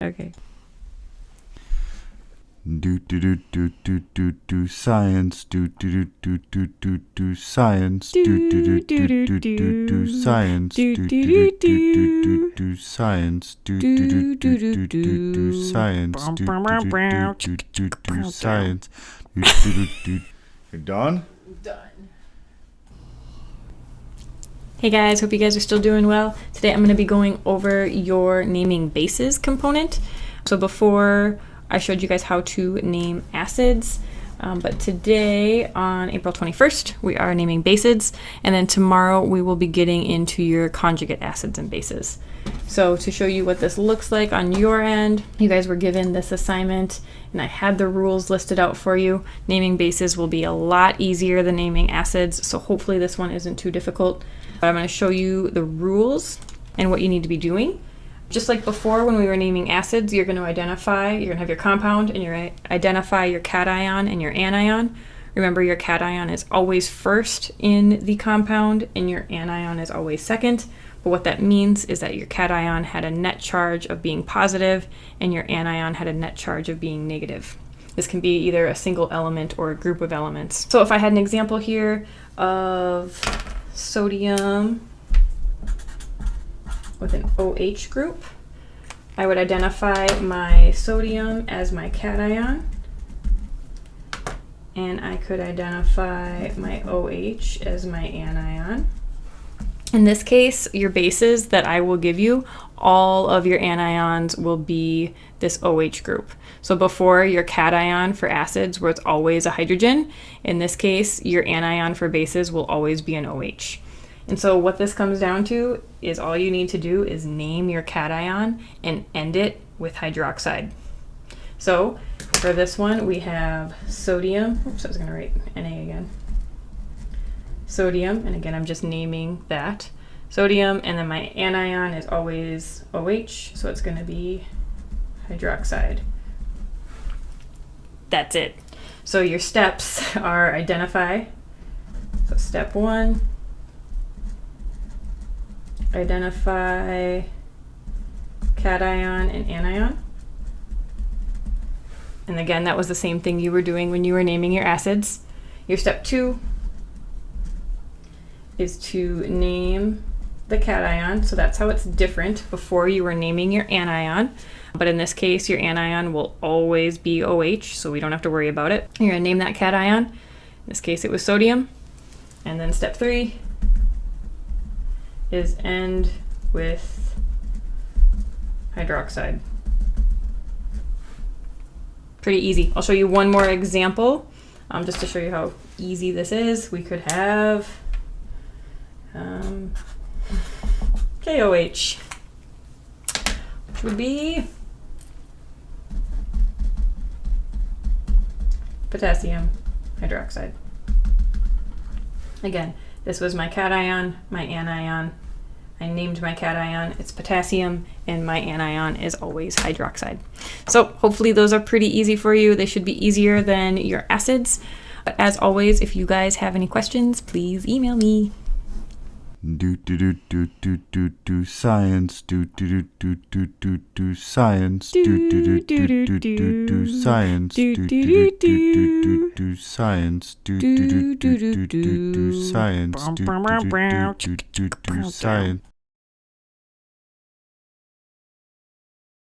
Okay. Do do do do do do do science. Do do do do do do science. Do do do do do do science. Do do do do do science. Do do do do do science. Do do do do science. You're done? Done. Hey guys, hope you guys are still doing well. Today I'm going to be going over your naming bases component. So before I showed you guys how to name acids, but today on April 21st we are naming bases, and then tomorrow we will be getting into your conjugate acids and bases. So to show you what this looks like on your end, you guys were given this assignment and I had the rules listed out for you. Naming bases will be a lot easier than naming acids, so hopefully this one isn't too difficult. But I'm going to show you the rules and what you need to be doing. Just like before when we were naming acids, you're going to have your compound and you're going to identify your cation and your anion. Remember, your cation is always first in the compound and your anion is always second. But what that means is that your cation had a net charge of being positive and your anion had a net charge of being negative. This can be either a single element or a group of elements. So if I had an example here of sodium with an OH group, I would identify my sodium as my cation, and I could identify my OH as my anion. In this case, your bases that I will give you, all of your anions will be this OH group. So before, your cation for acids was always a hydrogen. In this case, your anion for bases will always be an OH. And so what this comes down to is all you need to do is name your cation and end it with hydroxide. So for this one, we have sodium. Oops, I was going to write Na again. Sodium, and again, I'm just naming that. Sodium, and then my anion is always OH, so it's going to be hydroxide. That's it. So your steps are identify. So step 1, identify cation and anion. And again, that was the same thing you were doing when you were naming your acids. Your step 2 is to name the cation. So that's how it's different. Before, you were naming your anion, but in this case your anion will always be OH, so we don't have to worry about it. You're going to name that cation. In this case it was sodium. And then step 3 is end with hydroxide. Pretty easy. I'll show you one more example just to show you how easy this is. We could have KOH, which would be potassium hydroxide. Again, this was my cation, my anion. I named my cation, it's potassium, and my anion is always hydroxide. So hopefully those are pretty easy for you. They should be easier than your acids. But as always, if you guys have any questions, please email me. Do do do do do do do science. Do do do do do do science. Do do do do do do science. Do do do do do science. Do do do do do science. Do do do do science.